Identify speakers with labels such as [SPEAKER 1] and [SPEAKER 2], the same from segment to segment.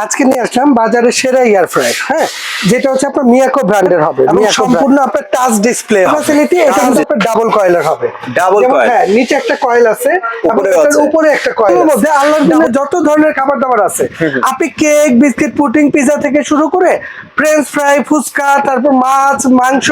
[SPEAKER 1] আজকে নিয়ে আসলাম বাজারে সেরা এয়ার ফ্রায়ার, হ্যাঁ, যেটা হচ্ছে আপনার মিয়াকো ব্র্যান্ডের হবে এবং সম্পূর্ণ আপনার টাচ ডিসপ্লে ফ্যাসিলিটি। এটা কিন্তু আপনার ডাবল কয়েলের হবে।
[SPEAKER 2] ডাবল কয়েল,
[SPEAKER 1] হ্যাঁ, নিচে একটা কয়েল আছে এবং এটার উপরে একটা কয়েল। এর মধ্যে আল্লাহর জন্য যত ধরনের খাবার দাবার আছে, আপনি কেক, বিস্কিট, পুডিং, পিজা থেকে শুরু করে ফ্রেঞ্চ ফ্রাই, ফুচকা, তারপর মাছ, মাংস,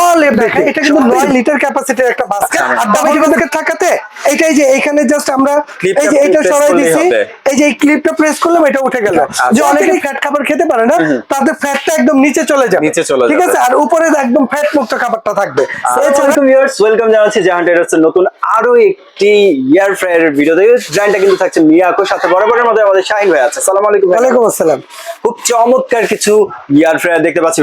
[SPEAKER 1] অল এভরিথিং। এটা কিন্তু 9 লিটার ক্যাপাসিটির একটা বাস্কেট। আর ডাবল বাস্কেট থাকাতে এইটাই যে এখানে জাস্ট আমরা এই যে এটা সরাই দিছি, এই যে এই ক্লিপটা প্রেস করলাম, এটা উঠে গেল। যে অনেকে ফ্যাট খাবার খেতে পারে না, তাদের ফ্যাটটা একদম নিচে চলে যাবে, ঠিক আছে? আর উপরে একদম ফ্যাট মুক্ত খাবারটা থাকবে।
[SPEAKER 2] আসসালামু ভিউয়ার্স, ওয়েলকাম জানাচ্ছি জাহান ট্রেডার্সের নতুন আরো একটি এয়ার ফ্রায়ারের ভিডিওতে। ব্র্যান্ডটা কিন্তু থাকছে মিয়াকো, সাথে বরাবরের মধ্যে আমাদের শাহিন ভাই আছে। আসসালামু আলাইকুম।
[SPEAKER 1] ওয়ালাইকুম আসসালাম।
[SPEAKER 2] খুব চমৎকার কিছু এয়ার ফ্রায়ার দেখতে পাচ্ছি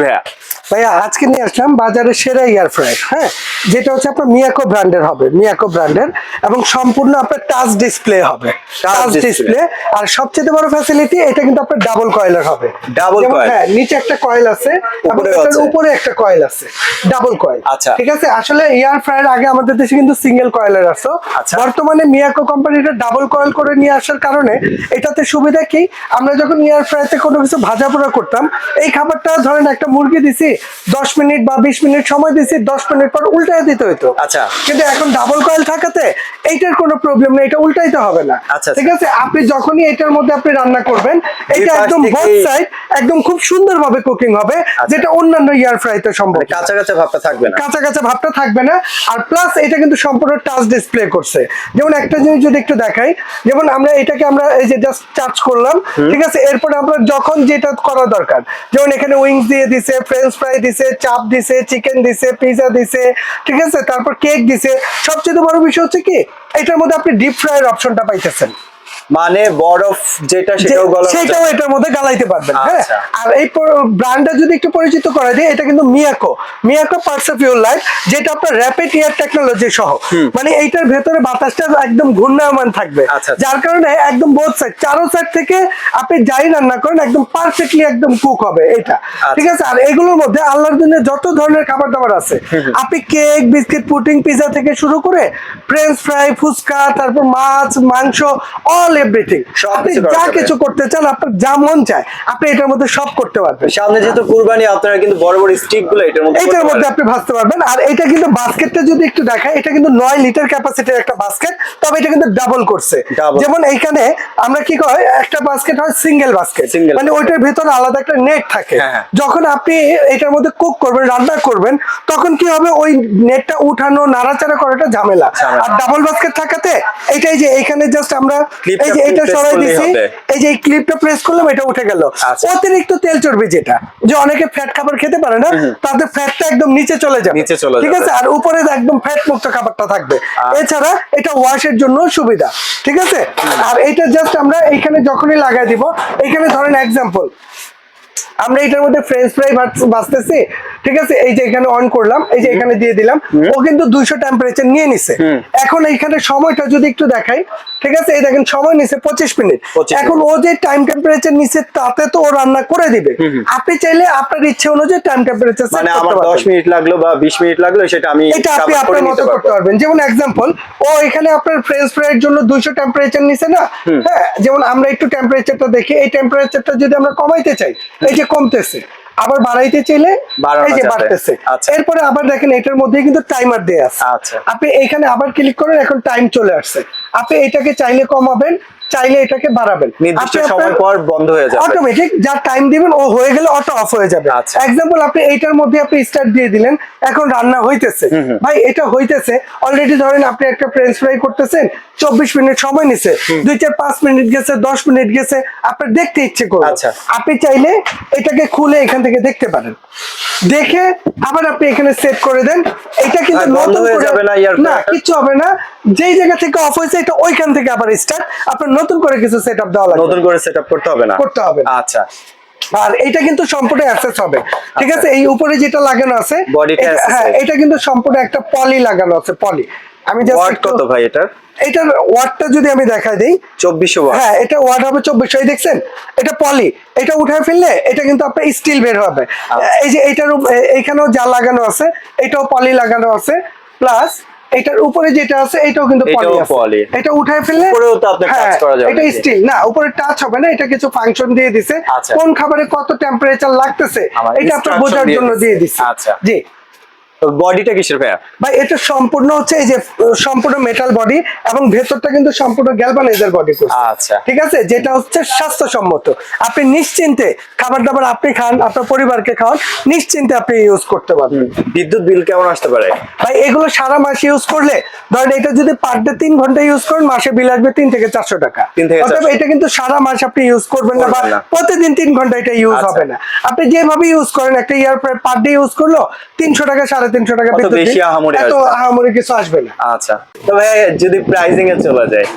[SPEAKER 1] ভাইয়া আজকে নিয়ে আসলাম বাজারে সেরা এয়ার ফ্রায়ার, হ্যাঁ, যেটা হচ্ছে আপনার মিয়াকো ব্র্যান্ডের হবে, মিয়াকো ব্র্যান্ডের এবং সম্পূর্ণ আপনার টাচ ডিসপ্লে হবে, টাচ ডিসপ্লে। আর সবচেয়ে বড় ফ্যাসিলিটি, এটা কিন্তু আপনার ডাবল কয়েলের হবে।
[SPEAKER 2] ডাবল কয়েল,
[SPEAKER 1] হ্যাঁ, নিচে একটা কয়েল আছে এবং এটার উপরে একটা কয়েল আছে, ডাবল কয়েল।
[SPEAKER 2] আচ্ছা,
[SPEAKER 1] ঠিক আছে। আসলে এয়ার ফ্রায়ার আগে আমাদের দেশে কিন্তু সিঙ্গেল কয়েলের আসতো। বর্তমানে মিয়াকো কোম্পানিটা ডাবল কয়েল করে নিয়ে আসার কারণে এটাতে সুবিধা কি, আমরা যখন এয়ার ফ্রায়ারতে কোনো কিছু ভাজা পোড়া করতাম, এই খাবারটা ধরেন একটা মুরগি দিছি, 10 মিনিট বা 20 মিনিট সময় দিছি, 10 মিনিট পর উল্টায় দিতে হইতো।
[SPEAKER 2] আচ্ছা,
[SPEAKER 1] কিন্তু এখন ডাবল কয়েল থাকাতে এইটার কোনো প্রবলেম নেই, এটা উল্টাইতে হবে না। ঠিক আছে। আপনি যখনই এটার মধ্যে আপনি রান্না করবেন, এটা একদম বোথ সাইড একদম খুব সুন্দরভাবে কুকিং হবে, যেটা অন্যান্য এয়ার ফ্রাইতে সম্ভব।
[SPEAKER 2] কাঁচা কাঁচা ভাবটা থাকবে না,
[SPEAKER 1] কাঁচা কাঁচা ভাবটা থাকবে না। আর প্লাস এটা কিন্তু সম্পূর্ণ টাচ ডিসপ্লে করছে। যেমন একটা জিনিস যদি একটু দেখাই, যেমন আমরা এটাকে আমরা এই যে জাস্ট টাচ করলাম, ঠিক আছে, এরপরে আমরা যখন যেটা করা দরকার, যেমন এখানে উইংস দিয়ে দিছে, ফ্রেঞ্চ ফ্রাই দিছে, চাপ দিছে, চিকেন দিছে, পিজা দিছে, ঠিক আছে, তারপর কেক দিছে। সবচেয়ে বড় বিষয় হচ্ছে কি, এটার মধ্যে আপনি ডিপ ফ্রাইয়ের অপশনটা পাইতেছেন, মানে
[SPEAKER 2] বরফ যেটা
[SPEAKER 1] সেটাও এটার মধ্যে গালাইতে পারবেন। হ্যাঁ, আর এই ব্র্যান্ডটা যদি একটু পরিচিত করা যায়, এটা কিন্তু Miyako, Miyako parts of your life, যেটা আপনার র‍্যাপিড এয়ার টেকনোলজি সহ, মানে এইটার ভেতরে বাতাসটা একদম ঘূর্ণায়মান থাকবে, যার কারণে একদম বোথ সাইড, চারো সাইড থেকে আপনি যাই রান্না করেন একদম পারফেক্টলি একদম কুক হবে এটা। ঠিক আছে। আর এগুলোর মধ্যে আল্লাহর জন্য যত ধরনের খাবার দাবার আছে, আপনি কেক, বিস্কিট, পুডিং, পিজা থেকে শুরু করে ফ্রেঞ্চ ফ্রাই, ফুচকা, তারপর মাছ, মাংস, অল এভরিথিং, আপনি যা কিছু করতে চান, আপনার যা মন চায়, আপনি এটার মধ্যে সব করতে পারবেন।
[SPEAKER 2] সামনে যেহেতু কুরবানি, আপনারা কিন্তু বড় বড় স্টিক গুলো এটার মধ্যে
[SPEAKER 1] আপনি ভাজতে পারবেন। আর এটা কিন্তু বাস্কেটটা যদি একটু দেখায়, এটা কিন্তু 9 লিটার ক্যাপাসিটির একটা বাস্কেট, তবে এটা কিন্তু ডাবল করছে। যেমন এইখানে আমরা কি কয়, একটা বাস্কেট হয় সিঙ্গেল বাস্কেট, মানে ওইটার ভেতরে আলাদা একটা নেট থাকে। যখন আপনি এটার মধ্যে কুক করবেন, রান্না করবেন, তখন কি হবে, ওই নেটটা উঠানো, নাড়াচাড়া করাটা ঝামেলা। আর ডাবল বাস্কেট থাকাতে এইটাই যে এইখানে জাস্ট আমরা এই যে এটা সরাই দিছি, এই যে এই ক্লিপটা প্রেস করলাম, এটা উঠে গেল। অতিরিক্ত তেল চর্বি, যেটা যে অনেকে ফ্যাট খাবার খেতে পারে না, তাদের ফ্যাটটা একদম নিচে চলে যাবে, ঠিক আছে। আর উপরে একদম ফ্যাট মুক্ত খাবারটা থাকবে। এছাড়া এটা ওয়াশের জন্য সুবিধা, ঠিক আছে। আর এটা জাস্ট আমরা এইখানে যখনই লাগাই দিব, এইখানে ধরেন এক্সাম্পল আমরা এটার মধ্যে ফ্রেঞ্চ ফ্রাই ভাজতেছি, ঠিক আছে, এই যে এখানে অন করলাম, এই যে এখানে দিয়ে দিলাম, ও কিন্তু 200 টেম্পারেচার নিয়ে নিছে। এখন এইখানে সময়টা যদি একটু দেখাই, ঠিক আছে, এই দেখেন সময় নিছে 25 মিনিট। এখন ও যে টাইম টেম্পারেচার নিছে, তাতে তো ও রান্না করে দিবে। আপনি চাইলে আপনার ইচ্ছে অনুযায়ী টাইম টেম্পারেচার সেট করতে পারবেন।
[SPEAKER 2] 10 মিনিট লাগলো বা 20 মিনিট লাগলো, সেটা
[SPEAKER 1] আপনি আপনার মতো করতে পারবেন। যেমন এক্সাম্পল, ও এখানে আপনার ফ্রেঞ্চ ফ্রাইয়ের জন্য 200 টেম্পারেচার নিছে না, হ্যাঁ, যেমন আমরা একটু টেম্পারেচারটা দেখি, এই টেম্পারেচারটা যদি আমরা কমাইতে চাই, এই যে কমতেছে, আবার বাড়াইতে চাইলে এই যে বাড়তেছে। এরপরে আবার দেখেন এটার মধ্যে কিন্তু টাইমার দেয়া আছে। আপনি এখানে আবার ক্লিক করেন, এখন টাইম চলে আসছে। আপনি এটাকে চাইলে কমাবেন, চাইলে এটাকে বাড়াবেন,
[SPEAKER 2] নির্দিষ্ট সময় পর বন্ধ হয়ে যাবে
[SPEAKER 1] অটোমেটিক। যা টাইম দিবেন, ও হয়ে গেলে অটো অফ হয়ে যাবে। এক্সাম্পল, আপনি এইটার মধ্যে আপনি স্টার্ট দিয়ে দিলেন, এখন রান্না হইতেছে, ভাই এটা হইতেছে অলরেডি। ধরেন আপনি একটা ফ্রেঞ্চ ফ্রাই করতেছেন, 24 মিনিট সময় নিছে, 2-4-5 মিনিট গেছে, 10 মিনিট গেছে, আপনার দেখতে ইচ্ছে করবে, আপনি চাইলে এটাকে খুলে এখান থেকে দেখতে পারেন। দেখে আবার আপনি এখানে সেট করে দেন, এটা কিন্তু নতুন হয়ে যাবে না, কিছু হবে না। যেই জায়গা থেকে অফ হয়েছে, এটা ওইখান থেকে আবার স্টার্ট, আপনার নতুন করে কিছু সেটআপ দেওয়া লাগবে,
[SPEAKER 2] নতুন করে সেটআপ করতে হবে না। আচ্ছা।
[SPEAKER 1] আর এটা কিন্তু সম্পূর্ণ অ্যাক্সেস হবে, ঠিক আছে। এই উপরে যেটা লাগানো আছে, হ্যাঁ, এটা কিন্তু সম্পূর্ণ একটা পলি লাগানো আছে, পলি। আমি
[SPEAKER 2] ওয়াট কত ভাই
[SPEAKER 1] এটার ওয়াটটা যদি আমি দেখাই দেই,
[SPEAKER 2] 2400 ওয়াট।
[SPEAKER 1] হ্যাঁ, এটা ওয়াট হবে 2400। এই দেখছেন, এটা পলি, এটা উঠায় ফেললে এটা কিন্তু আপনার স্টিল বের হবে। এই যে এটার এইখানেও যা লাগানো আছে, এটাও পলি লাগানো আছে, প্লাস এটার উপরে যেটা আছে এটাও কিন্তু
[SPEAKER 2] এটাও
[SPEAKER 1] পলি আছে
[SPEAKER 2] poly।
[SPEAKER 1] এটা উঠায় ফেললে
[SPEAKER 2] উপরেও তো আপনার
[SPEAKER 1] হ্যাঁ,
[SPEAKER 2] touch করা যাবে
[SPEAKER 1] এটা
[SPEAKER 2] নাকি?
[SPEAKER 1] স্টিল না, উপরে টাচ হবে না, এটা কিছু ফাংশন দিয়ে দিছে
[SPEAKER 2] আচ্ছা।
[SPEAKER 1] কোন খাবারে কত টেম্পারেচার লাগতেছে
[SPEAKER 2] আমার
[SPEAKER 1] এটা আপনার
[SPEAKER 2] instruction
[SPEAKER 1] বোঝার
[SPEAKER 2] দিয়ে
[SPEAKER 1] জন্য
[SPEAKER 2] দিছে।
[SPEAKER 1] দিয়ে দিছে।
[SPEAKER 2] আচ্ছা।
[SPEAKER 1] জি
[SPEAKER 2] তো বডিটা কিসের ভাইয়া?
[SPEAKER 1] ভাই এটা সম্পূর্ণ হচ্ছে এই যে সম্পূর্ণ মেটাল বডি এবং ভেতরটা কিন্তু সম্পূর্ণ গ্যালভানাইজার বডি করছে।
[SPEAKER 2] আচ্ছা।
[SPEAKER 1] ঠিক আছে, যেটা হচ্ছে স্বাস্থ্যসম্মত, আপনি নিশ্চিন্তে খাবার দাবার আপনি খান, আপনার পরিবারকে খাওয়ান, নিশ্চিন্তে আপনি ইউজ করতে পারবেন।
[SPEAKER 2] বিদ্যুৎ বিল কেমন আসতে পারে?
[SPEAKER 1] ভাই এগুলো সারা মাস ইউজ করলে ধরেন এটা যদি পার ডে 3 ঘন্টা ইউজ করেন মাসে বিল আসবে 3 থেকে 400 টাকা।
[SPEAKER 2] 3 থেকে 400
[SPEAKER 1] অতএব এটা কিন্তু সারা মাস আপনি ইউজ করবেন না বা
[SPEAKER 2] করবেন না।
[SPEAKER 1] প্রতিদিন 3 ঘন্টা এটা ইউজ
[SPEAKER 2] আচ্ছা।
[SPEAKER 1] হবে না। আপনি যেভাবে ইউজ করেন একটা ইয়ার পার ডে ইউজ করলো 300 টাকা 350 টাকা
[SPEAKER 2] অত
[SPEAKER 1] বিদ্যুৎ বিল,
[SPEAKER 2] বেশি আহামরি
[SPEAKER 1] এত
[SPEAKER 2] আসবে না।
[SPEAKER 1] আহামরি কিছু আসবে না।
[SPEAKER 2] আচ্ছা, তো ভাই যদি প্রাইসিং এ চলে যায়?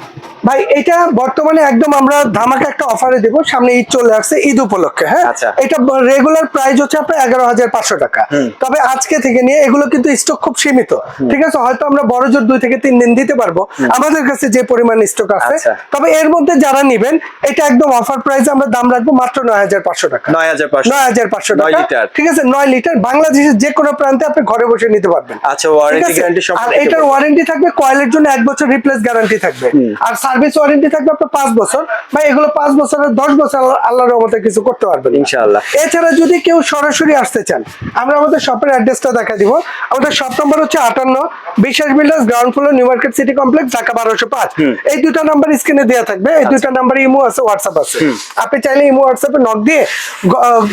[SPEAKER 1] ভাই এটা বর্তমানে একদম আমরা ধামাকা একটা অফারে দেব, সামনে ঈদ চলে আসছে, ঈদ উপলক্ষে। হ্যাঁ,
[SPEAKER 2] আচ্ছা।
[SPEAKER 1] এটা রেগুলার প্রাইস হচ্ছে আপনার 11,500 টাকা। তবে আজকে থেকে নিয়ে এগুলো কিন্তু স্টক খুব সীমিত। ঠিক আছে, হয়তো আমরা বড় জোর 2 থেকে 3 দিন দিতে পারবো আমাদের কাছে যে পরিমাণ স্টক আছে।
[SPEAKER 2] আচ্ছা।
[SPEAKER 1] তবে এর মধ্যে যারা নিবেন এটা একদম অফার প্রাইসে আমরা দাম রাখবো মাত্র 9,500 টাকা।
[SPEAKER 2] 9,500
[SPEAKER 1] 9,500
[SPEAKER 2] 9
[SPEAKER 1] টাকা।
[SPEAKER 2] লিটার।
[SPEAKER 1] ঠিক আছে, 9 লিটার বাংলাদেশের যে কোনো প্রান্তে আপনি ঘরে বসে নিতে পারবেন।
[SPEAKER 2] আচ্ছা,
[SPEAKER 1] ঠিক
[SPEAKER 2] ওয়ারেন্টি
[SPEAKER 1] আছে?
[SPEAKER 2] গ্যারান্টি
[SPEAKER 1] আর
[SPEAKER 2] সম্পর্কে
[SPEAKER 1] এটার ওয়ারেন্টি থাকবে কয়েলের জন্য 1 বছর রিপ্লেস গ্যারান্টি থাকবে, আর সার্ভিস ওয়ারেন্টি থাকবে আপনার 5 বছর। ভাই এগুলো 5 বছরের 10 বছর আল্লাহর রহমতে কিছু করতে পারবেন
[SPEAKER 2] ইনশাআল্লাহ।
[SPEAKER 1] এছাড়া যদি কেউ সরাসরি আসতে চান আমরা আমাদের শপের অ্যাড্রেসটা দেখা দিব। আমাদের শপ নাম্বার হচ্ছে 58 বিশ্বাস builders, ground floor, new market city complex, Dhaka 1205। এই দুটো নাম্বার স্ক্রিনে দেওয়া থাকবে, এই দুটো নাম্বারে ইমো আছে, হোয়াটসঅ্যাপ আছে। আপনি চাইলে ইমো হোয়াটসঅ্যাপে নক দিয়ে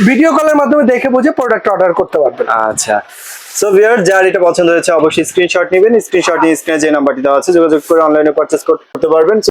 [SPEAKER 1] ভিডিও কলের মাধ্যমে দেখে বুঝে প্রোডাক্ট অর্ডার করতে পারবেন।
[SPEAKER 2] আচ্ছা, সো ভিউয়ার যার এটা পছন্দ হয়েছে অবশ্যই স্ক্রিনশট নেবেন, স্ক্রিনশট নিয়ে স্ক্রিনে যে নাম্বারটি দেওয়া আছে যোগাযোগ করে অনলাইনে পারচেজ করতে পারবেন।